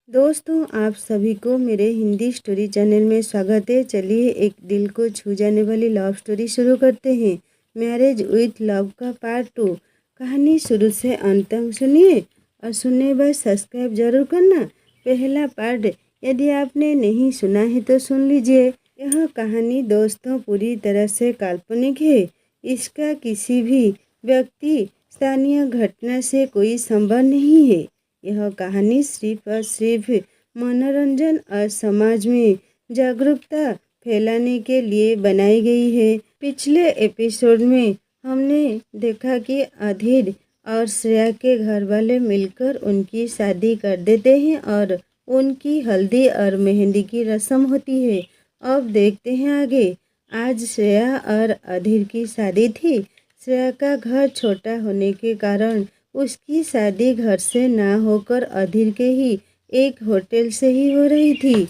दोस्तों, आप सभी को मेरे हिंदी स्टोरी चैनल में स्वागत है। चलिए एक दिल को छू जाने वाली लव स्टोरी शुरू करते हैं। मैरिज विथ लव का पार्ट 2। कहानी शुरू से अंत तक सुनिए और सुनने बाद सब्सक्राइब जरूर करना। पहला पार्ट यदि आपने नहीं सुना है तो सुन लीजिए। यह कहानी दोस्तों पूरी तरह से काल्पनिक है। इसका किसी भी व्यक्ति स्थानीय घटना से कोई संबंध नहीं है। यह कहानी सिर्फ और सिर्फ मनोरंजन और समाज में जागरूकता फैलाने के लिए बनाई गई है। पिछले एपिसोड में हमने देखा कि अधीर और श्रेया के घर वाले मिलकर उनकी शादी कर देते हैं और उनकी हल्दी और मेहंदी की रस्म होती है। अब देखते हैं आगे। आज श्रेया और अधीर की शादी थी। श्रेया का घर छोटा होने के कारण उसकी शादी घर से ना होकर अधीर के ही एक होटल से ही हो रही थी,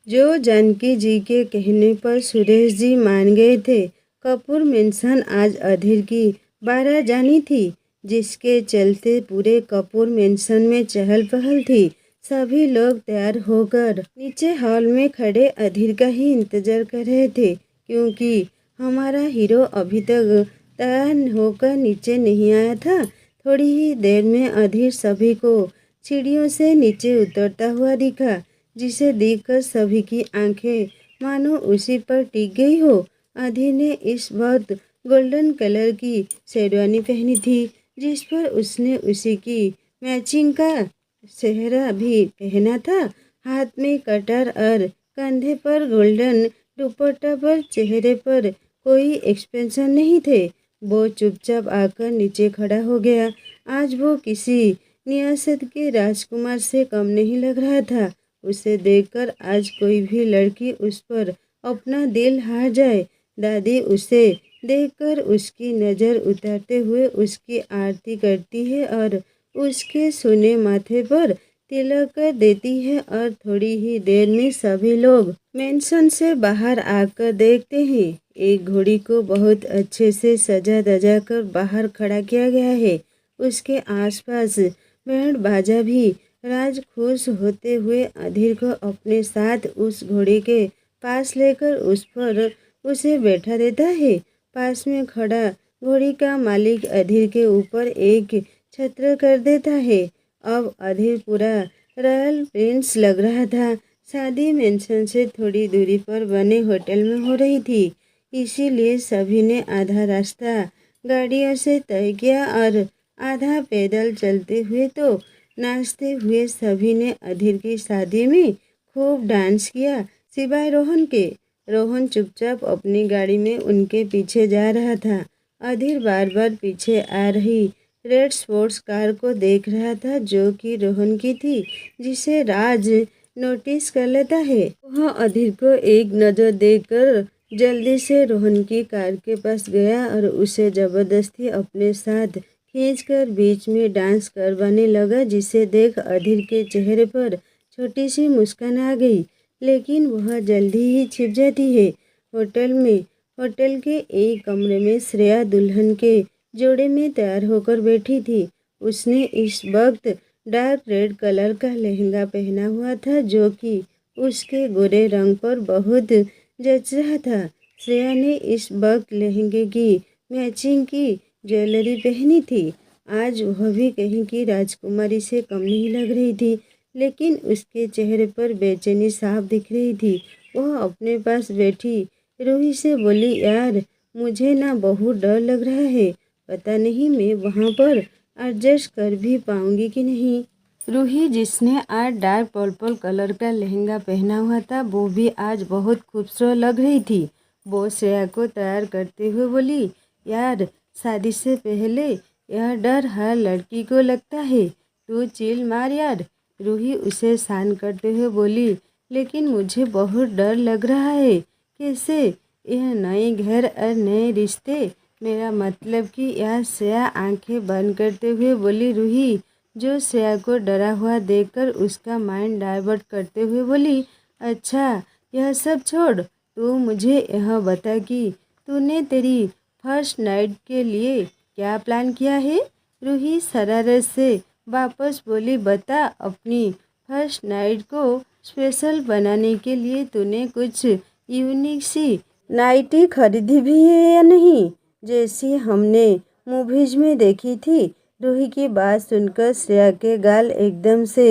जो जानकी जी के कहने पर सुरेश जी मान गए थे। कपूर मेंशन आज अधीर की 12 जानी थी, जिसके चलते पूरे कपूर मेंशन में चहल पहल थी। सभी लोग तैयार होकर नीचे हॉल में खड़े अधीर का ही इंतजार कर रहे थे, क्योंकि हमारा हीरो अभी तक तैयार होकर नीचे नहीं आया था। थोड़ी ही देर में अधीर सभी को सीढ़ियों से नीचे उतरता हुआ दिखा, जिसे देखकर सभी की आंखें मानो उसी पर टिक गई हो। अधीर ने इस वक्त गोल्डन कलर की शेरवानी पहनी थी, जिस पर उसने उसी की मैचिंग का सेहरा भी पहना था। हाथ में कटार और कंधे पर गोल्डन दुपट्टा पर चेहरे पर कोई एक्सप्रेशन नहीं थे। वो चुपचाप आकर नीचे खड़ा हो गया। आज वो किसी नियासत के राजकुमार से कम नहीं लग रहा था। उसे देखकर आज कोई भी लड़की उस पर अपना दिल हार जाए। दादी उसे देखकर उसकी नज़र उतारते हुए उसकी आरती करती है और उसके सोने माथे पर तिलक कर देती है और थोड़ी ही देर में सभी लोग मेंशन से बाहर आकर देखते हैं। एक घोड़ी को बहुत अच्छे से सजा धजा कर बाहर खड़ा किया गया है। उसके आसपास बैंड बाजा भी। राज खुश होते हुए अधीर को अपने साथ उस घोड़ी के पास लेकर उस पर उसे बैठा देता है। पास में खड़ा घोड़ी का मालिक अधीर के ऊपर एक छत्र कर देता है। अब अधीर पूरा रॉयल प्रिंस लग रहा था। शादी मेंशन से थोड़ी दूरी पर बने होटल में हो रही थी, इसीलिए सभी ने आधा रास्ता गाड़ियों से तय किया और आधा पैदल चलते हुए तो नाचते हुए सभी ने अधीर की शादी में खूब डांस किया, सिवाय रोहन के। रोहन चुपचाप अपनी गाड़ी में उनके पीछे जा रहा था। अधीर बार बार पीछे आ रही रेड स्पोर्ट्स कार को देख रहा था, जो कि रोहन की थी, जिसे राज नोटिस कर लेता है। वह अधीर को एक नज़र देकर जल्दी से रोहन की कार के पास गया और उसे जबरदस्ती अपने साथ खींचकर बीच में डांस करवाने लगा, जिसे देख अधीर के चेहरे पर छोटी सी मुस्कान आ गई, लेकिन वह जल्दी ही छिप जाती है। होटल के एक कमरे में श्रेया दुल्हन के जोड़े में तैयार होकर बैठी थी। उसने इस वक्त डार्क रेड कलर का लहंगा पहना हुआ था, जो कि उसके गोरे रंग पर बहुत जच रहा था। श्रेया ने इस वक्त लहंगे की मैचिंग की ज्वेलरी पहनी थी। आज वह भी कहीं की राजकुमारी से कम नहीं लग रही थी, लेकिन उसके चेहरे पर बेचैनी साफ दिख रही थी। वह अपने पास बैठी रूही से बोली, यार मुझे ना बहुत डर लग रहा है, पता नहीं मैं वहाँ पर एडजस्ट कर भी पाऊंगी कि नहीं। रूही, जिसने आज डार्क पर्पल कलर का लहंगा पहना हुआ था, वो भी आज बहुत खूबसूरत लग रही थी। वो श्रेया को तैयार करते हुए बोली, यार शादी से पहले यह डर हर लड़की को लगता है, तू चिल मार यार। रूही उसे शांत करते हुए बोली, लेकिन मुझे बहुत डर लग रहा है। कैसे? यह नए घर और नए रिश्ते, मेरा मतलब कि यह। श्रेया आंखें बंद करते हुए बोली। रूही, जो श्रेया को डरा हुआ देखकर उसका माइंड डाइवर्ट करते हुए बोली, अच्छा यह सब छोड़, तू मुझे यह बता कि तूने तेरी फर्स्ट नाइट के लिए क्या प्लान किया है। रूही शरारत से वापस बोली, बता अपनी फर्स्ट नाइट को स्पेशल बनाने के लिए तूने कुछ यूनिक सी नाइटी खरीदी भी है या नहीं, जैसी हमने मूवीज में देखी थी। रूही की बात सुनकर श्रेया के गाल एकदम से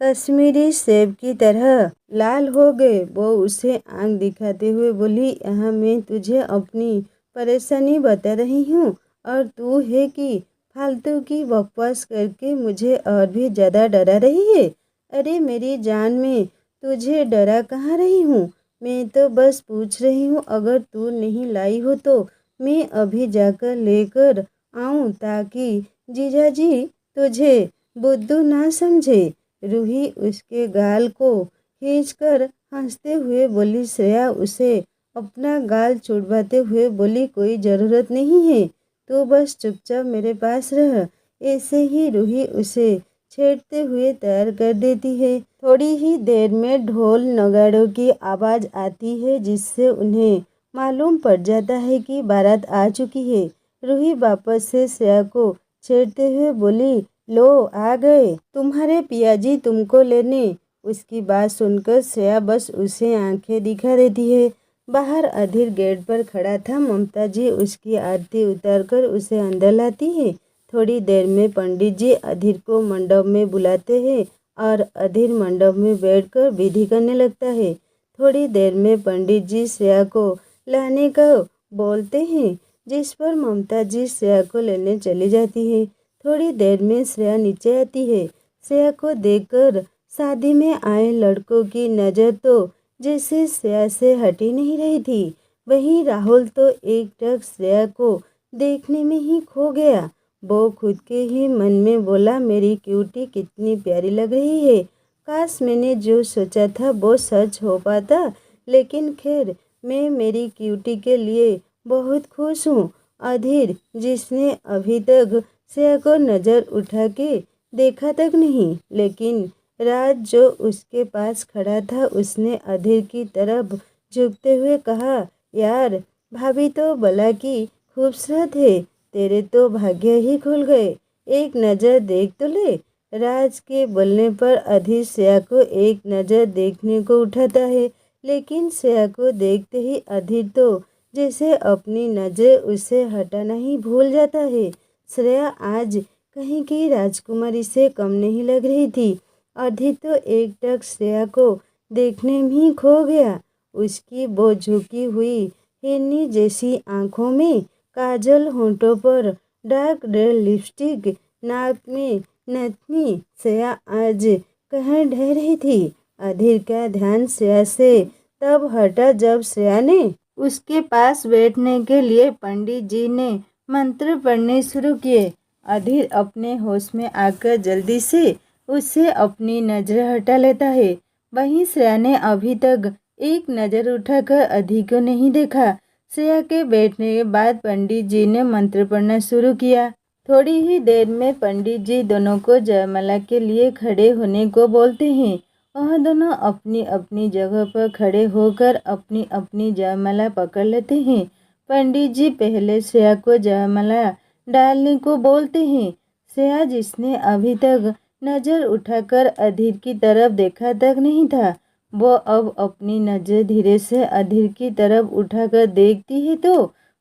कश्मीरी सेब की तरह लाल हो गए। वो उसे आंख दिखाते हुए बोली, यहाँ मैं तुझे अपनी परेशानी बता रही हूँ और तू है कि फालतू की बकवास करके मुझे और भी ज़्यादा डरा रही है। अरे मेरी जान, में तुझे डरा कहाँ रही हूँ, मैं तो बस पूछ रही हूँ। अगर तू नहीं लाई हो तो मैं अभी जाकर लेकर आऊँ ताकि जीजाजी तुझे बुद्धू ना समझे। रूही उसके गाल को खींचकर हंसते हुए बोली। श्रेया उसे अपना गाल छुड़वाते हुए बोली, कोई ज़रूरत नहीं है, तो बस चुपचाप मेरे पास रह। ऐसे ही रूही उसे छेड़ते हुए तैयार कर देती है। थोड़ी ही देर में ढोल नगाड़ों की आवाज़ आती है, जिससे उन्हें मालूम पड़ जाता है कि बारात आ चुकी है। रूही वापस से श्रेया को छेड़ते हुए बोली, लो आ गए तुम्हारे पियाजी तुमको लेने। उसकी बात सुनकर श्रेया बस उसे आंखें दिखा देती है। बाहर अधीर गेट पर खड़ा था। ममता जी उसकी आरती उतारकर उसे अंदर लाती है। थोड़ी देर में पंडित जी अधीर को मंडप में बुलाते हैं और अधीर मंडप में बैठकर विधि करने लगता है। थोड़ी देर में पंडित जी श्रेया को लाने का बोलते हैं, जिस पर ममता जी श्रेया को लेने चली जाती है। थोड़ी देर में श्रेया नीचे आती है। श्रेया को देखकर शादी में आए लड़कों की नज़र तो जैसे श्रेया से हटी नहीं रही थी। वहीं राहुल तो एकटक श्रेया को देखने में ही खो गया। वो खुद के ही मन में बोला, मेरी क्यूटी कितनी प्यारी लग रही है। काश मैंने जो सोचा था वो सच हो पाता। लेकिन खैर, मैं मेरी क्यूटी के लिए बहुत खुश हूँ। अधीर, जिसने अभी तक श्रेया को नज़र उठा के देखा तक नहीं, लेकिन राज जो उसके पास खड़ा था, उसने अधीर की तरफ झुकते हुए कहा, यार भाभी तो भला की खूबसूरत है, तेरे तो भाग्य ही खुल गए, एक नज़र देख तो ले। राज के बोलने पर अधीर श्रेया को एक नज़र देखने को उठाता है, लेकिन श्रेया को देखते ही अधीर तो जैसे अपनी नज़र उसे हटाना ही भूल जाता है। श्रेया आज कहीं की राजकुमारी से कम नहीं लग रही थी। अधीर तो एकटक श्रेया को देखने में ही खो गया। उसकी वो झुकी हुई हिरनी जैसी आंखों में काजल, होंठों पर डार्क रेड लिपस्टिक, नाक में नथनी, श्रेया आज कहाँ ढह रही थी। अधीर का ध्यान श्रेया से तब हटा जब श्रेया ने उसके पास बैठने के लिए पंडित जी ने मंत्र पढ़ने शुरू किए। अधीर अपने होश में आकर जल्दी से उससे अपनी नज़र हटा लेता है। वहीं श्रेया ने अभी तक एक नज़र उठाकर अधीर को नहीं देखा। श्रेया के बैठने के बाद पंडित जी ने मंत्र पढ़ना शुरू किया। थोड़ी ही देर में पंडित जी दोनों को जयमाला के लिए खड़े होने को बोलते हैं। वह दोनों अपनी अपनी जगह पर खड़े होकर अपनी अपनी जयमाला पकड़ लेते हैं। पंडित जी पहले श्रेया को जयमाला डालने को बोलते हैं। श्रेया, जिसने अभी तक नज़र उठाकर अधीर की तरफ देखा तक नहीं था, वो अब अपनी नज़र धीरे से अधीर की तरफ उठाकर देखती है तो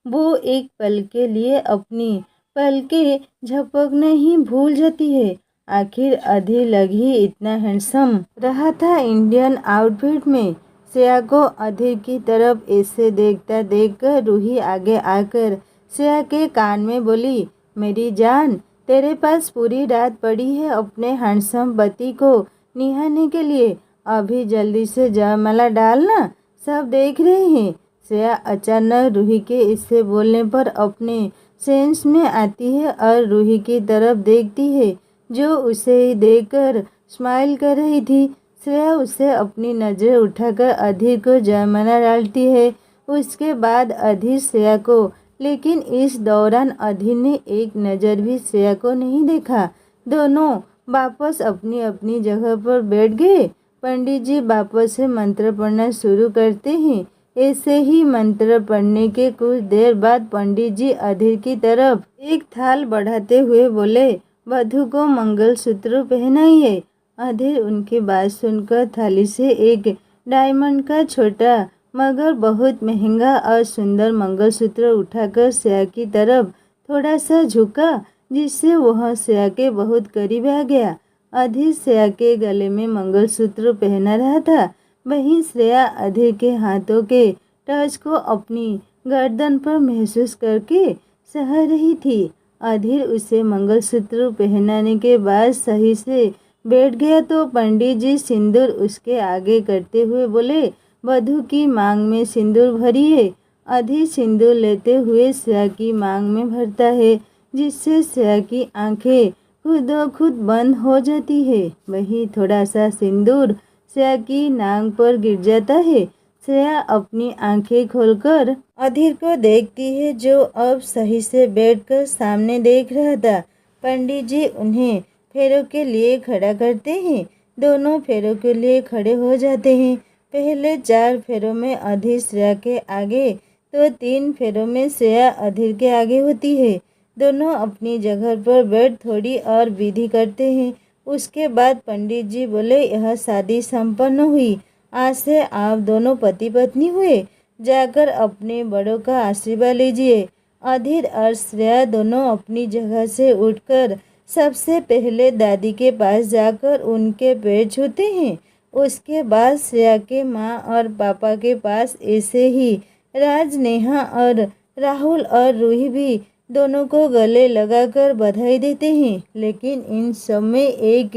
वो एक पल के लिए अपनी पलकें झपकना ही भूल जाती है। आखिर अधीर लग ही इतना हैंडसम रहा था इंडियन आउटफिट में। श्रेया को अधीर की तरफ ऐसे देखता देखकर रूही आगे आकर श्रेया के कान में बोली, मेरी जान, तेरे पास पूरी रात पड़ी है अपने हैंडसम पति को निहारने के लिए। अभी जल्दी से जयमाला डालना, सब देख रहे हैं। श्रेया अचानक रूही के इससे बोलने पर अपने सेंस में आती है और रूही की तरफ देखती है, जो उसे ही देखकर स्माइल कर रही थी। श्रेया उसे अपनी नज़र उठाकर अधीर को जयमाला डालती है। उसके बाद अधीर श्रेया को, लेकिन इस दौरान अधीर ने एक नज़र भी श्रेया को नहीं देखा। दोनों वापस अपनी अपनी जगह पर बैठ गए। पंडित जी वापस से मंत्र पढ़ना शुरू करते हैं। ऐसे ही मंत्र पढ़ने के कुछ देर बाद पंडित जी अधीर की तरफ एक थाल बढ़ाते हुए बोले, वधू को मंगलसूत्र पहनाइए। अधीर उनकी बात सुनकर थाली से एक डायमंड का छोटा मगर बहुत महंगा और सुंदर मंगलसूत्र उठाकर श्रेया की तरफ थोड़ा सा झुका, जिससे वह श्रेया के बहुत करीब आ गया। अधीर श्रेया के गले में मंगलसूत्र पहना रहा था, वहीं श्रेया अधीर के हाथों के टच को अपनी गर्दन पर महसूस करके सह रही थी। अधीर उसे मंगलसूत्र पहनाने के बाद सही से बैठ गया तो पंडित जी सिंदूर उसके आगे करते हुए बोले, वधू की मांग में सिंदूर भरिए। अधीर सिंदूर लेते हुए श्रेया की मांग में भरता है, जिससे श्रेया की आंखें खुद बंद हो जाती है। वहीं थोड़ा सा सिंदूर श्रेया की नाक पर गिर जाता है। श्रेया अपनी आंखें खोलकर अधीर को देखती है, जो अब सही से बैठकर सामने देख रहा था। पंडित जी उन्हें फेरों के लिए खड़ा करते हैं। दोनों फेरों के लिए खड़े हो जाते हैं। पहले 4 फेरों में अधीर श्रेया के आगे तो 3 फेरों में श्रेया अधीर के आगे होती है। दोनों अपनी जगह पर बैठ थोड़ी और विधि करते हैं। उसके बाद पंडित जी बोले, यह शादी संपन्न हुई। आज से आप दोनों पति पत्नी हुए। जाकर अपने बड़ों का आशीर्वाद लीजिए। अधीर और श्रेया दोनों अपनी जगह से उठकर सबसे पहले दादी के पास जाकर उनके पैर छूते हैं। उसके बाद श्रेया के माँ और पापा के पास ऐसे ही राज, नेहा और राहुल और रूही भी दोनों को गले लगाकर बधाई देते हैं। लेकिन इन सब में एक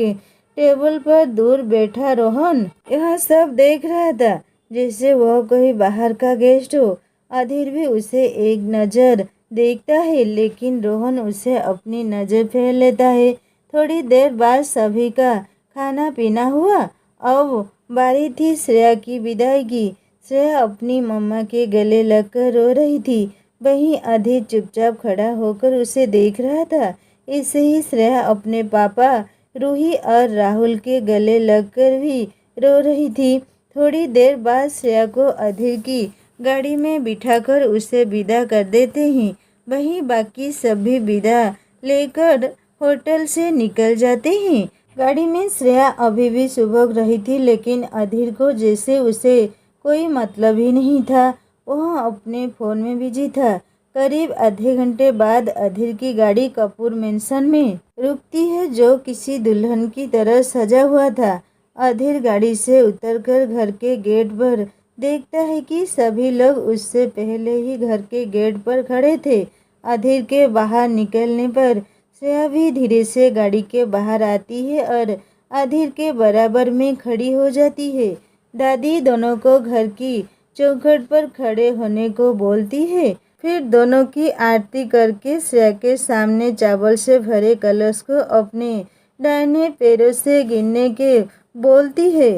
टेबल पर दूर बैठा रोहन यह सब देख रहा था, जैसे वह कोई बाहर का गेस्ट हो। अधीर भी उसे एक नज़र देखता है, लेकिन रोहन उसे अपनी नज़र फेर लेता है। थोड़ी देर बाद सभी का खाना पीना हुआ। अब बारी थी श्रेया की विदाई की। श्रेया अपनी मम्मा के गले लगकर रो रही थी। वहीं अधीर चुपचाप खड़ा होकर उसे देख रहा था। ऐसे ही श्रेया अपने पापा रूही और राहुल के गले लगकर भी रो रही थी। थोड़ी देर बाद श्रेया को अधीर की गाड़ी में बिठाकर उसे विदा कर देते हैं। वहीं बाकी सभी विदा लेकर होटल से निकल जाते हैं। गाड़ी में श्रेया अभी भी सुबह रही थी, लेकिन अधीर को जैसे उसे कोई मतलब ही नहीं था। वह अपने फ़ोन में बिजी था। करीब आधे घंटे बाद अधीर की गाड़ी कपूर मेंशन में रुकती है, जो किसी दुल्हन की तरह सजा हुआ था। अधीर गाड़ी से उतरकर घर के गेट पर देखता है कि सभी लोग उससे पहले ही घर के गेट पर खड़े थे। अधीर के बाहर निकलने पर श्रेया भी धीरे से गाड़ी के बाहर आती है और अधीर के बराबर में खड़ी हो जाती है। दादी दोनों को घर की चौखट पर खड़े होने को बोलती है। फिर दोनों की आरती करके श्रेया के सामने चावल से भरे कलश को अपने दाहिने पैरों से गिनने के बोलती है।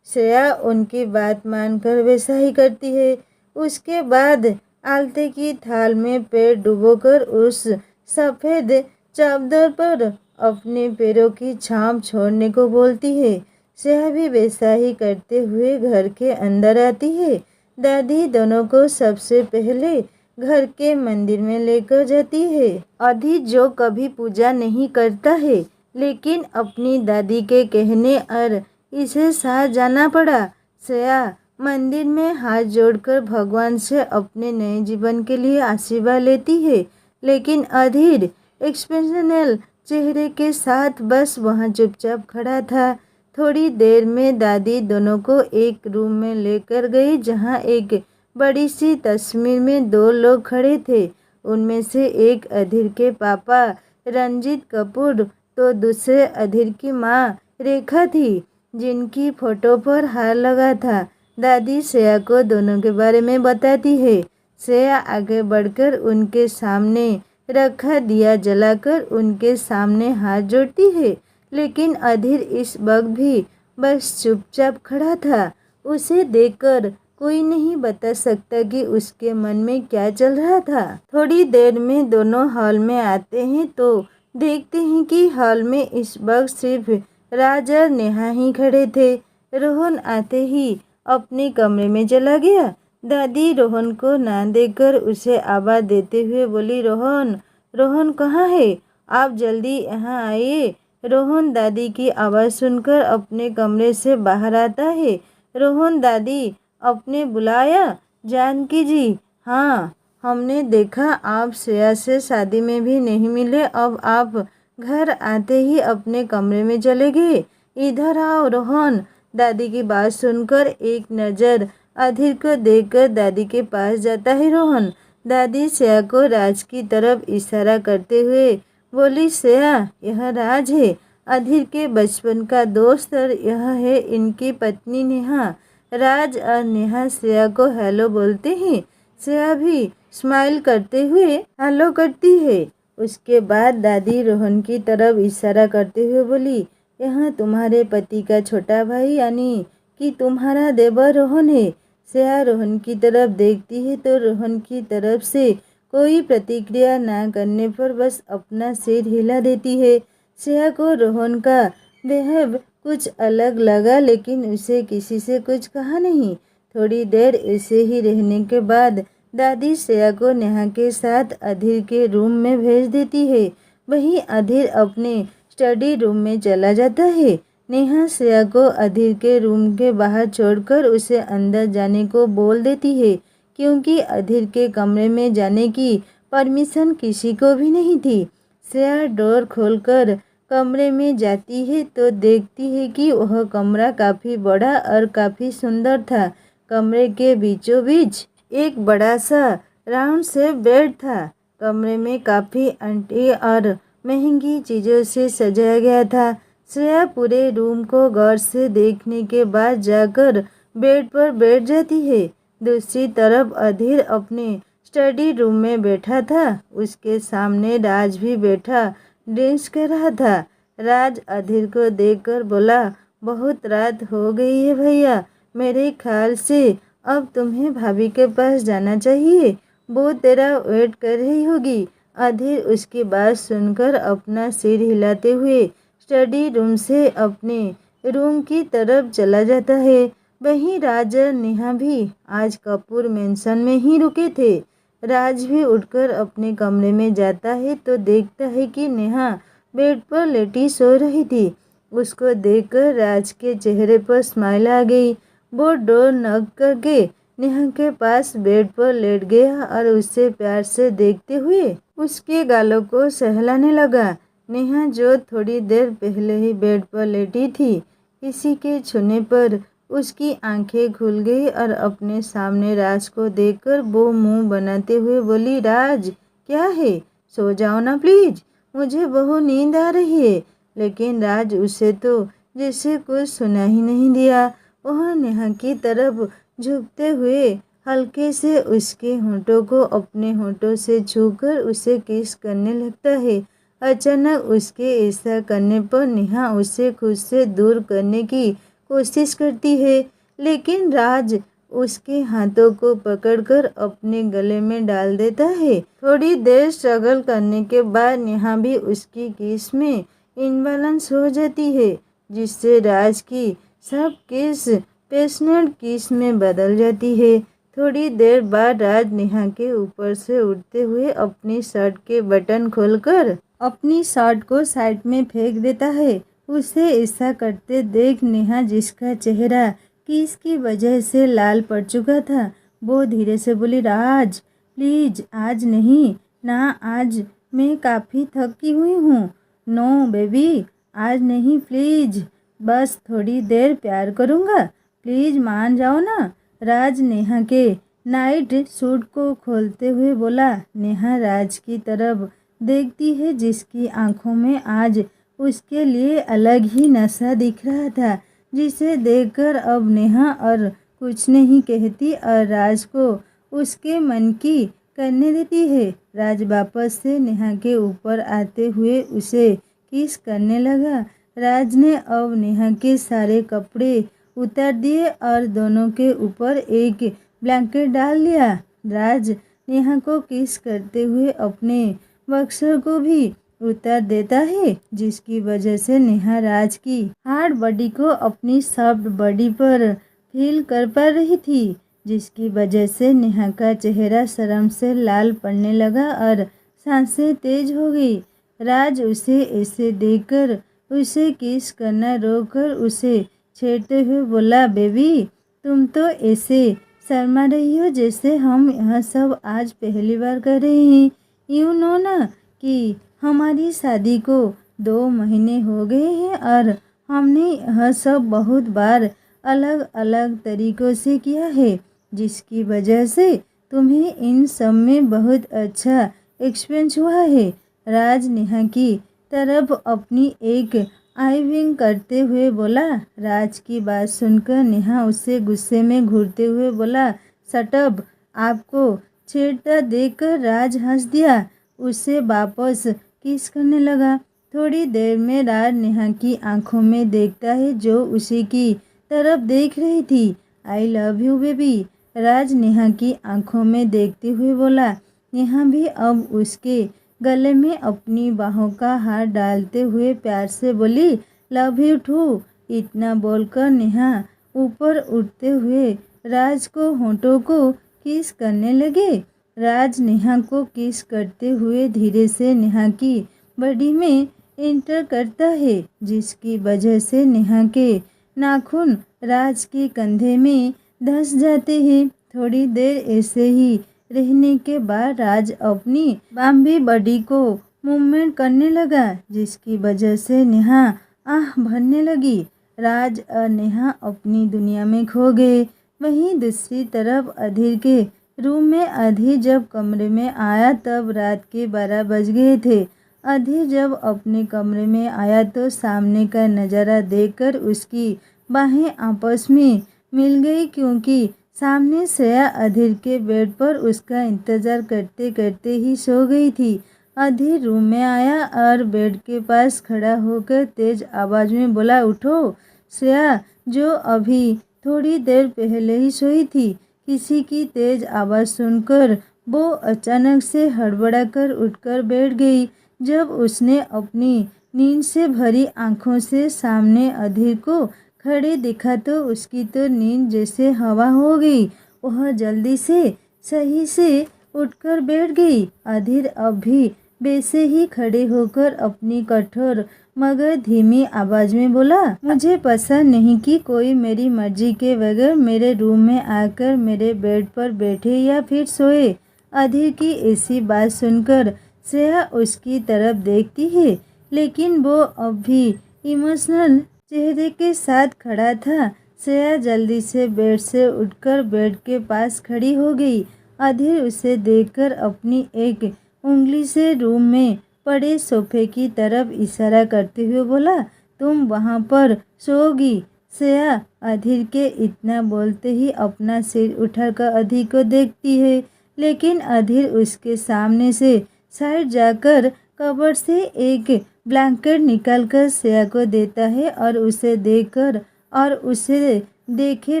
श्रेया उनकी बात मानकर वैसा ही करती है। उसके बाद आलते की थाल में पैर डुबोकर उस सफ़ेद चादर पर अपने पैरों की छाप छोड़ने को बोलती है। श्रेया भी वैसा ही करते हुए घर के अंदर आती है। दादी दोनों को सबसे पहले घर के मंदिर में लेकर जाती है। अधीर जो कभी पूजा नहीं करता है, लेकिन अपनी दादी के कहने और इसे साथ जाना पड़ा। श्रेया मंदिर में हाथ जोड़कर भगवान से अपने नए जीवन के लिए आशीर्वाद लेती है, लेकिन अधीर एक्सप्रेशनल चेहरे के साथ बस वहाँ चुपचाप खड़ा था। थोड़ी देर में दादी दोनों को एक रूम में लेकर गई, जहाँ एक बड़ी सी तस्वीर में 2 लोग खड़े थे। उनमें से एक अधीर के पापा रंजीत कपूर तो दूसरे अधीर की माँ रेखा थी, जिनकी फोटो पर हार लगा था। दादी श्रेया को दोनों के बारे में बताती है। श्रेया आगे बढ़कर उनके सामने रखा दिया जलाकर उनके सामने हाथ जोड़ती है, लेकिन अधीर इस वक्त भी बस चुपचाप खड़ा था। उसे देखकर कोई नहीं बता सकता कि उसके मन में क्या चल रहा था। थोड़ी देर में दोनों हॉल में आते हैं तो देखते हैं कि हॉल में इस वक्त सिर्फ राज और नेहा ही खड़े थे। रोहन आते ही अपने कमरे में चला गया। दादी रोहन को ना देखकर उसे आवाज़ देते हुए बोली, रोहन, रोहन कहाँ है? आप जल्दी यहाँ आइए। रोहन दादी की आवाज़ सुनकर अपने कमरे से बाहर आता है। रोहन दादी, आपने बुलाया? जानकी जी, हाँ, हमने देखा आप श्रेया से शादी में भी नहीं मिले, अब आप घर आते ही अपने कमरे में चले गए। इधर आओ रोहन। दादी की बात सुनकर एक नज़र अधीर को देखकर दादी के पास जाता है रोहन। दादी श्रेया को राज की तरफ इशारा करते हुए बोली, श्रेया, यह राज है, अधीर के बचपन का दोस्त, और यह है इनकी पत्नी नेहा। राज और नेहा श्रेया को हेलो बोलते हैं। श्रेया भी स्माइल करते हुए हेलो करती है। उसके बाद दादी रोहन की तरफ इशारा करते हुए बोली, यह तुम्हारे पति का छोटा भाई यानी कि तुम्हारा देवर रोहन है। श्रेया रोहन की तरफ देखती है तो रोहन की तरफ से कोई प्रतिक्रिया ना करने पर बस अपना सिर हिला देती है। श्रेया को रोहन का बिहेव कुछ अलग लगा, लेकिन उसे किसी से कुछ कहा नहीं। थोड़ी देर ऐसे ही रहने के बाद दादी श्रेया को नेहा के साथ अधीर के रूम में भेज देती है। वहीं अधीर अपने स्टडी रूम में चला जाता है। नेहा श्रेया को अधीर के रूम के बाहर छोड़कर उसे अंदर जाने को बोल देती है, क्योंकि अधीर के कमरे में जाने की परमिशन किसी को भी नहीं थी। श्रेया डोर खोलकर कमरे में जाती है तो देखती है कि वह कमरा काफ़ी बड़ा और काफ़ी सुंदर था। कमरे के बीचों बीच एक बड़ा सा राउंड शेप बेड था। कमरे में काफ़ी एंटी और महंगी चीज़ों से सजाया गया था। श्रेया पूरे रूम को गौर से देखने के बाद जाकर बेड पर बैठ जाती है। दूसरी तरफ अधीर अपने स्टडी रूम में बैठा था। उसके सामने राज भी बैठा ड्रिंक्स कर रहा था। राज अधीर को देखकर बोला, बहुत रात हो गई है भैया, मेरे ख्याल से अब तुम्हें भाभी के पास जाना चाहिए, वो तेरा वेट कर रही होगी। अधीर उसकी बात सुनकर अपना सिर हिलाते हुए स्टडी रूम से अपने रूम की तरफ चला जाता है। वहीं राज और नेहा भी आज कपूर मेंशन में ही रुके थे। राज भी उठकर अपने कमरे में जाता है तो देखता है कि नेहा बेड पर लेटी सो रही थी। उसको देखकर राज के चेहरे पर स्माइल आ गई। वो डोर नॉक करके नेहा के पास बेड पर लेट गया और उसे प्यार से देखते हुए उसके गालों को सहलाने लगा। नेहा, जो थोड़ी देर पहले ही बेड पर लेटी थी, किसी के छूने पर उसकी आंखें खुल गई और अपने सामने राज को देखकर वो मुंह बनाते हुए बोली, राज, क्या है, सो जाओ ना प्लीज, मुझे बहुत नींद आ रही है। लेकिन राज उसे तो जैसे कुछ सुना ही नहीं दिया। वह नेहा की तरफ झुकते हुए हल्के से उसके होंठों को अपने होंठों से छूकर उसे किस करने लगता है। अचानक उसके ऐसा करने पर नेहा उसे खुद से दूर करने की कोशिश करती है, लेकिन राज उसके हाथों को पकड़कर अपने गले में डाल देता है। थोड़ी देर स्ट्रगल करने के बाद नेहा भी उसकी किस में इनबैलेंस हो जाती है, जिससे राज की सब किस पैशनेट किस में बदल जाती है। थोड़ी देर बाद राज नेहा के ऊपर से उठते हुए अपनी शर्ट के बटन खोलकर अपनी शर्ट को साइड में फेंक देता है। उसे ऐसा करते देख नेहा, जिसका चेहरा किस की वजह से लाल पड़ चुका था, वो धीरे से बोली, राज प्लीज, आज नहीं ना, आज मैं काफ़ी थकी हुई हूँ। नो बेबी, आज नहीं प्लीज, बस थोड़ी देर प्यार करूँगा, प्लीज मान जाओ ना। राज नेहा के नाइट सूट को खोलते हुए बोला। नेहा राज की तरफ देखती है, जिसकी आंखों में आज उसके लिए अलग ही नशा दिख रहा था, जिसे देखकर अब नेहा और कुछ नहीं कहती और राज को उसके मन की करने देती है। राज वापस से नेहा के ऊपर आते हुए उसे किस करने लगा। राज ने अब नेहा के सारे कपड़े उतार दिए और दोनों के ऊपर एक ब्लैंकेट डाल दिया। राज नेहा को किस करते हुए अपने बक्सर को भी उतार देता है, जिसकी वजह से नेहा राज की हार्ड बॉडी को अपनी सॉफ्ट बॉडी पर फील कर पा रही थी, जिसकी वजह से नेहा का चेहरा शर्म से लाल पड़ने लगा और सांसें तेज हो गई। राज उसे ऐसे देखकर उसे किस करना रोककर उसे छेड़ते हुए बोला, बेबी तुम तो ऐसे शर्मा रही हो जैसे हम यह सब आज पहली बार कर रहे हैं। यू नो ना कि हमारी शादी को 2 महीने हो गए हैं और हमने यह सब बहुत बार अलग अलग तरीक़ों से किया है, जिसकी वजह से तुम्हें इन सब में बहुत अच्छा एक्सपीरियंस हुआ है। राज नेहा की तरफ अपनी एक आई विंग करते हुए बोला। राज की बात सुनकर नेहा उससे गुस्से में घूरते हुए बोला, शट अप। आपको छेड़ता देखकर राज हंस दिया, उससे वापस किस करने लगा। थोड़ी देर में राज नेहा की आंखों में देखता है जो उसी की तरफ देख रही थी। आई लव यू बेबी, राज नेहा की आंखों में देखते हुए बोला। नेहा भी अब उसके गले में अपनी बाहों का हाथ डालते हुए प्यार से बोली, लव यू टू। इतना बोलकर नेहा ऊपर उठते हुए राज को होंठों को किस करने लगे। राज नेहा को किस करते हुए धीरे से नेहा की बॉडी में एंटर करता है, जिसकी वजह से नेहा के नाखून राज के कंधे में धंस जाते हैं। थोड़ी देर ऐसे ही रहने के बाद राज अपनी बाम्बी बॉडी को मूवमेंट करने लगा, जिसकी वजह से नेहा आह भरने लगी। राज और नेहा अपनी दुनिया में खो गए। वहीं दूसरी तरफ अधीर के रूम में अधीर जब कमरे में आया तब रात के 12 बज गए थे। अधीर जब अपने कमरे में आया तो सामने का नज़ारा देखकर उसकी बाहें आपस में मिल गई, क्योंकि सामने श्रेया अधीर के बेड पर उसका इंतज़ार करते करते ही सो गई थी। अधीर रूम में आया और बेड के पास खड़ा होकर तेज आवाज़ में बोला, उठो। श्रेया, जो अभी थोड़ी देर पहले ही सोई थी, किसी की तेज आवाज़ सुनकर वो अचानक से हड़बड़ाकर उठकर बैठ गई। जब उसने अपनी नींद से भरी आंखों से सामने अधीर को खड़े देखा तो उसकी तो नींद जैसे हवा हो गई। वह जल्दी से सही से उठकर बैठ गई। अधीर अब भी वैसे ही खड़े होकर अपनी कठोर मगर धीमी आवाज़ में बोला, मुझे पसंद नहीं कि कोई मेरी मर्जी के बगैर मेरे रूम में आकर मेरे बेड पर बैठे या फिर सोए। अधीर की ऐसी बात सुनकर श्रेया उसकी तरफ देखती है, लेकिन वो अब भी इमोशनल चेहरे के साथ खड़ा था। श्रेया जल्दी से बेड से उठकर बेड के पास खड़ी हो गई। अधीर उसे देखकर अपनी एक उंगली से रूम में पड़े सोफे की तरफ इशारा करते हुए बोला, तुम वहाँ पर सोओगी। श्रेया अधीर के इतना बोलते ही अपना सिर उठाकर अधीर को देखती है, लेकिन अधीर उसके सामने से साइड जाकर कबर्ड से एक ब्लैंकेट निकालकर श्रेया को देता है और उसे देखकर और उसे देखे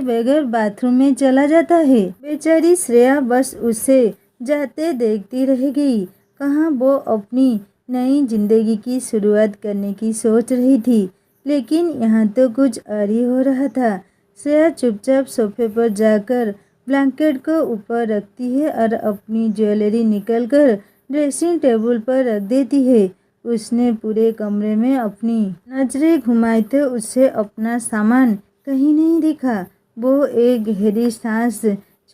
बगैर बाथरूम में चला जाता है। बेचारी श्रेया बस उसे जाते देखती रह गई। कहाँ वो अपनी नई जिंदगी की शुरुआत करने की सोच रही थी, लेकिन यहाँ तो कुछ और ही हो रहा था। श्रेया चुपचाप सोफे पर जाकर ब्लैंकेट को ऊपर रखती है और अपनी ज्वेलरी निकलकर ड्रेसिंग टेबल पर रख देती है। उसने पूरे कमरे में अपनी नजरें घुमाई तो उसे अपना सामान कहीं नहीं दिखा। वो एक गहरी सांस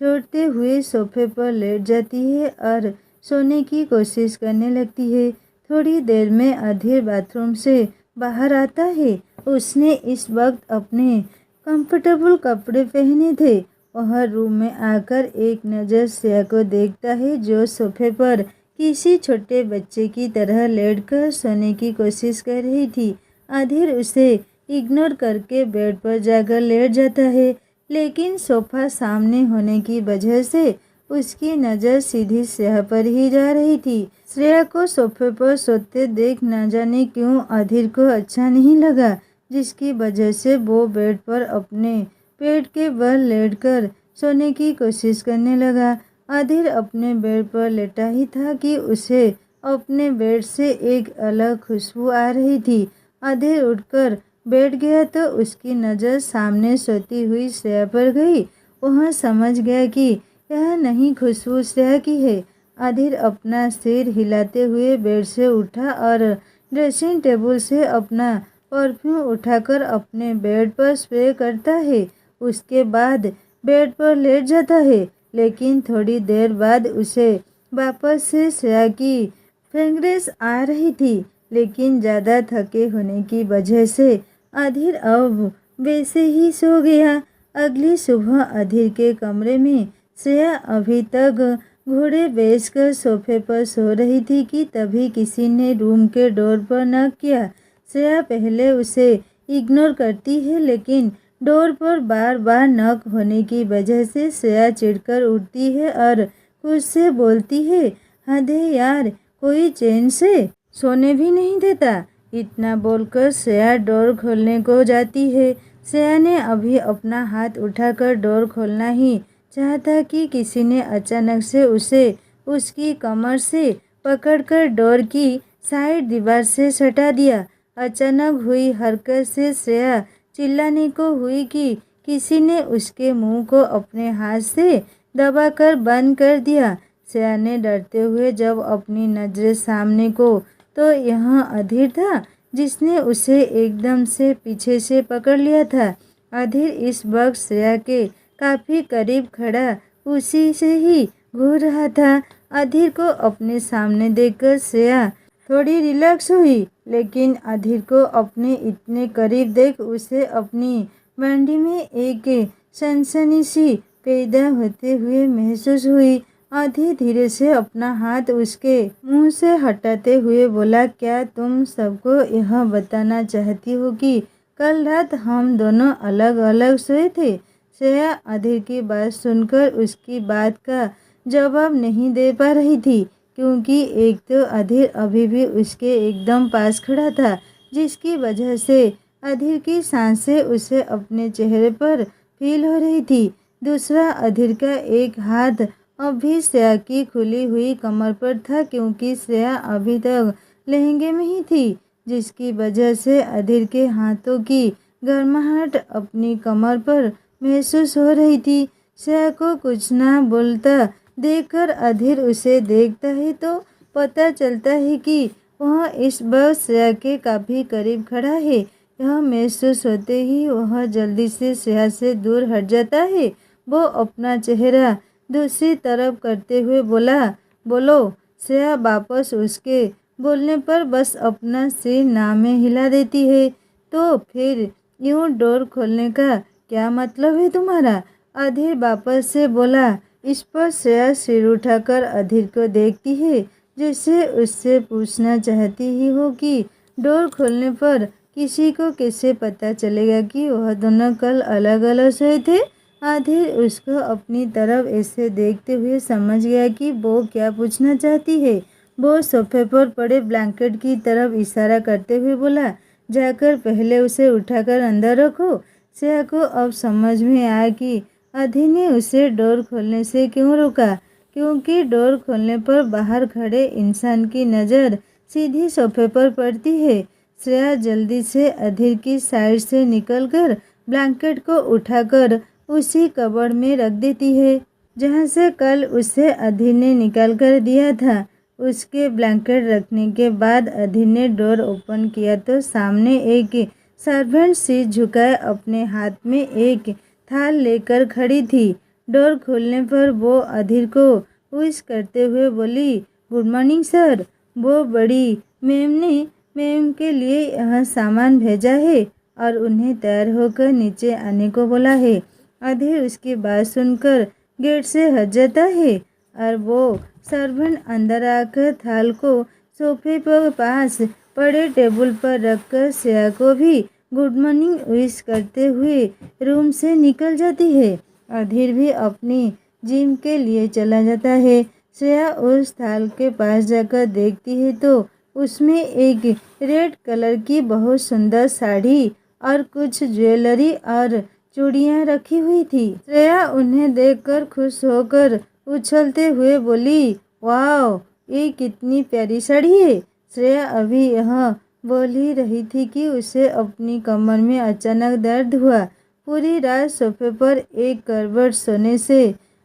छोड़ते हुए सोफे पर लेट जाती है और सोने की कोशिश करने लगती है। थोड़ी देर में अधीर बाथरूम से बाहर आता है। उसने इस वक्त अपने कंफर्टेबल कपड़े पहने थे। वह रूम में आकर एक नज़र श्रेया को देखता है जो सोफे पर किसी छोटे बच्चे की तरह लेटकर सोने की कोशिश कर रही थी। अधीर उसे इग्नोर करके बेड पर जाकर लेट जाता है, लेकिन सोफा सामने होने की वजह से उसकी नज़र सीधी श्रेया पर ही जा रही थी। श्रेया को सोफे पर सोते देख न जाने क्यों अधीर को अच्छा नहीं लगा, जिसकी वजह से वो बेड पर अपने पेट के बल लेटकर सोने की कोशिश करने लगा। अधीर अपने बेड पर लेटा ही था कि उसे अपने बेड से एक अलग खुशबू आ रही थी। अधीर उठकर बैठ गया तो उसकी नज़र सामने सोती हुई श्रेया पर गई। वह समझ गया कि यह नहीं खुशबू श्रेया की है। अधीर अपना सिर हिलाते हुए बेड से उठा और ड्रेसिंग टेबल से अपना परफ्यूम उठाकर अपने बेड पर स्प्रे करता है। उसके बाद बेड पर लेट जाता है, लेकिन थोड़ी देर बाद उसे वापस से श्रेया की फ्रेग्रेंस आ रही थी। लेकिन ज़्यादा थके होने की वजह से अधीर अब वैसे ही सो गया। अगली सुबह अधीर के कमरे में श्रेया अभी तक घोड़े बेचकर सोफे पर सो रही थी कि तभी किसी ने रूम के डोर पर नॉक किया। श्रेया पहले उसे इग्नोर करती है, लेकिन डोर पर बार बार नॉक होने की वजह से श्रेया चिढ़कर उठती है और खुद से बोलती है, हद है यार, कोई चैन से सोने भी नहीं देता। इतना बोलकर श्रेया डोर खोलने को जाती है। श्रेया ने अभी अपना हाथ उठाकर डोर खोलना ही चाहता कि किसी ने अचानक से उसे उसकी कमर से पकड़कर डोर की साइड दीवार से सटा दिया। अचानक हुई हरकत से श्रेया चिल्लाने को हुई कि किसी ने उसके मुंह को अपने हाथ से दबाकर बंद कर दिया। श्रेया ने डरते हुए जब अपनी नजरें सामने को, तो यहाँ अधीर था जिसने उसे एकदम से पीछे से पकड़ लिया था। अधीर इस वक्त श्रेया के काफ़ी करीब खड़ा उसी से ही घूर रहा था। अधीर को अपने सामने देखकर श्रेया थोड़ी रिलैक्स हुई, लेकिन अधीर को अपने इतने करीब देख उसे अपनी बॉडी में एक सनसनी सी पैदा होते हुए महसूस हुई। अधीर धीरे से अपना हाथ उसके मुंह से हटाते हुए बोला, क्या तुम सबको यह बताना चाहती हो कि कल रात हम दोनों अलग अलग सोए थे? श्रेया अधीर की बात सुनकर उसकी बात का जवाब नहीं दे पा रही थी, क्योंकि एक तो अधीर अभी भी उसके एकदम पास खड़ा था, जिसकी वजह से अधीर की सांसें उसे अपने चेहरे पर फील हो रही थी। दूसरा, अधीर का एक हाथ अभी श्रेया की खुली हुई कमर पर था, क्योंकि श्रेया अभी तक लहंगे में ही थी, जिसकी वजह से अधीर के हाथों की गर्माहट अपनी कमर पर महसूस हो रही थी। श्रेया को कुछ ना बोलता देखकर अधीर उसे देखता है तो पता चलता है कि वह इस वक्त श्रेया के काफ़ी करीब खड़ा है। यह महसूस होते ही वह जल्दी से श्रेया से दूर हट जाता है। वो अपना चेहरा दूसरी तरफ करते हुए बोला, बोलो। श्रेया वापस उसके बोलने पर बस अपना सिर ना में हिला देती है। तो फिर यूं डोर खोलने का क्या मतलब है तुम्हारा? अधीर वापस से बोला। इस पर श्रेया सिर उठाकर अधीर को देखती है, जैसे उससे पूछना चाहती ही हो कि डोर खोलने पर किसी को कैसे पता चलेगा कि वह दोनों कल अलग अलग सोए थे। अधीर उसको अपनी तरफ ऐसे देखते हुए समझ गया कि वो क्या पूछना चाहती है। वो सोफे पर पड़े ब्लैंकेट की तरफ इशारा करते हुए बोला, जाकर पहले उसे उठाकर अंदर रखो। श्रेया को अब समझ में आया कि अधीर ने उसे डोर खोलने से क्यों रोका, क्योंकि डोर खोलने पर बाहर खड़े इंसान की नज़र सीधी सोफे पर पड़ती है। श्रेया जल्दी से अधीर की साइड से निकलकर ब्लैंकेट को उठाकर उसी कबर्ड में रख देती है, जहाँ से कल उसे अधीर ने निकाल कर दिया था। उसके ब्लैंकेट रखने के बाद अधीर ने डोर ओपन किया तो सामने एक सर्वेंट सिर झुकाए अपने हाथ में एक थाल लेकर खड़ी थी। डोर खोलने पर वो अधीर को विश करते हुए बोली, गुड मॉर्निंग सर। वो बड़ी मैम ने मैम के लिए यह सामान भेजा है और उन्हें तैयार होकर नीचे आने को बोला है। अधीर उसकी बात सुनकर गेट से हट जाता है और वो सर्वेंट अंदर आकर थाल को सोफे पर पास पड़े टेबल पर रखकर श्रेया को भी गुड मॉर्निंग विश करते हुए रूम से निकल जाती है। अधीर भी अपनी जिम के लिए चला जाता है। श्रेया उस थाल के पास जाकर देखती है तो उसमें एक रेड कलर की बहुत सुंदर साड़ी और कुछ ज्वेलरी और चूड़ियाँ रखी हुई थी। श्रेया उन्हें देखकर खुश होकर उछलते हुए बोली, वाह, ये कितनी प्यारी साड़ी है। श्रेया अभी यह बोल ही रही थी कि उसे अपनी कमर में अचानक दर्द हुआ। पूरी रात सोफे पर एक करवट सोने से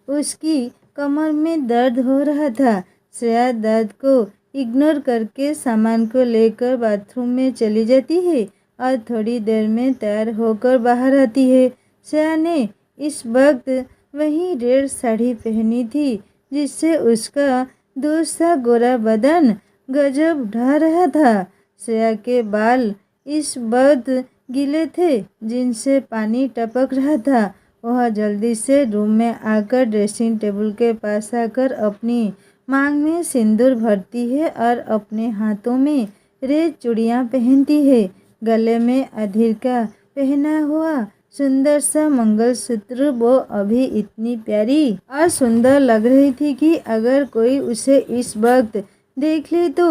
उसकी कमर में दर्द हो रहा था। श्रेया दर्द को इग्नोर करके सामान को लेकर बाथरूम में चली जाती है और थोड़ी देर में तैयार होकर बाहर आती है। श्रेया ने इस वक्त वही रेड साड़ी पहनी थी जिससे उसका दूसरा गोरा बदन गजब ढा रहा था। श्रेया के बाल इस वक्त गीले थे जिनसे पानी टपक रहा था। वह जल्दी से रूम में आकर ड्रेसिंग टेबल के पास आकर अपनी मांग में सिंदूर भरती है और अपने हाथों में रेड चूड़ियाँ पहनती है। गले में अधीर का पहना हुआ सुंदर सा मंगलसूत्र वो अभी इतनी प्यारी और सुंदर लग रही थी कि अगर कोई उसे इस वक्त देख ले तो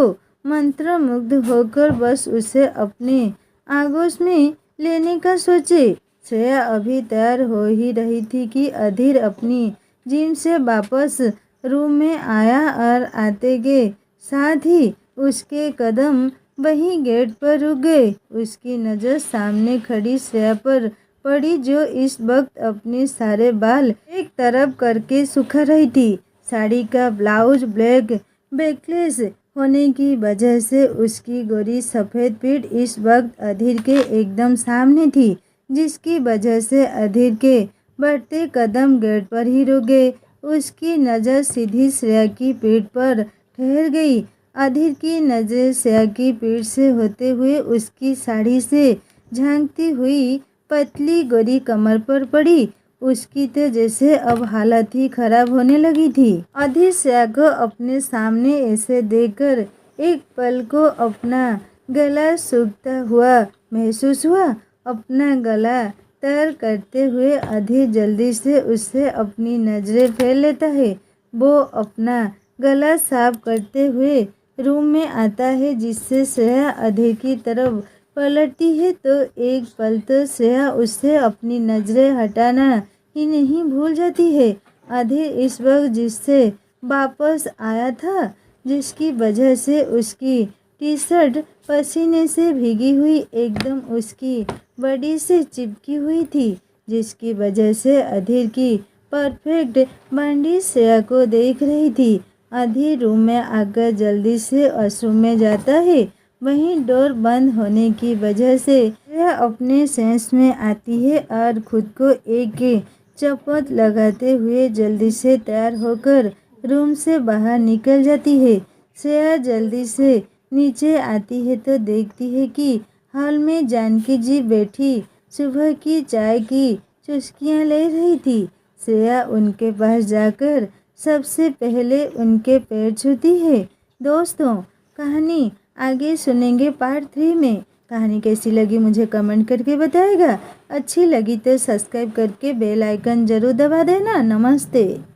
मंत्रमुग्ध होकर बस उसे अपने आगोश में लेने का सोचे। श्रेया अभी तैयार हो ही रही थी कि अधीर अपनी जिम से वापस रूम में आया और आते के साथ ही उसके कदम वहीं गेट पर रुक गए। उसकी नज़र सामने खड़ी श्रेया पर पड़ी जो इस वक्त अपने सारे बाल एक तरफ करके सुखा रही थी। साड़ी का ब्लाउज ब्लैक बैकलेस होने की वजह से उसकी गोरी सफ़ेद पीठ इस वक्त अधीर के एकदम सामने थी, जिसकी वजह से अधीर के बढ़ते कदम गेट पर ही रुक गए। उसकी नज़र सीधी श्रेया की पीठ पर ठहर गई। अधीर की नज़र श्रेया की पीठ से होते हुए उसकी साड़ी से झांकती हुई पतली गोरी कमर पर पड़ी। उसकी तो जैसे अब हालत ही खराब होने लगी थी। अधीर श्रेया को अपने सामने ऐसे देखकर एक पल को अपना गला सूखता हुआ महसूस हुआ। अपना गला तर करते हुए अधीर जल्दी से उससे अपनी नज़रें फेर लेता है। वो अपना गला साफ करते हुए रूम में आता है, जिससे श्रेया अधीर की तरफ पलटती है तो एक पल तो श्रेया उससे अपनी नज़रें हटाना ही नहीं भूल जाती है। अधीर इस वक्त जिससे वापस आया था, जिसकी वजह से उसकी टी शर्ट पसीने से भीगी हुई एकदम उसकी बॉडी से चिपकी हुई थी, जिसकी वजह से अधीर की परफेक्ट बॉडी श्रेया को देख रही थी। अधीर रूम में आकर जल्दी से वॉशरूम में जाता है। वहीं डोर बंद होने की वजह से श्रेया अपने सेंस में आती है और खुद को एक चौपट लगाते हुए जल्दी से तैयार होकर रूम से बाहर निकल जाती है। श्रेया जल्दी से नीचे आती है तो देखती है कि हॉल में जानकी जी बैठी सुबह की चाय की चुस्कियाँ ले रही थी। श्रेया उनके पास जाकर सबसे पहले उनके पैर छूती है। दोस्तों, कहानी आगे सुनेंगे पार्ट 3 में। कहानी कैसी लगी मुझे कमेंट करके बताएगा। अच्छी लगी तो सब्सक्राइब करके बेल आइकन ज़रूर दबा देना। नमस्ते।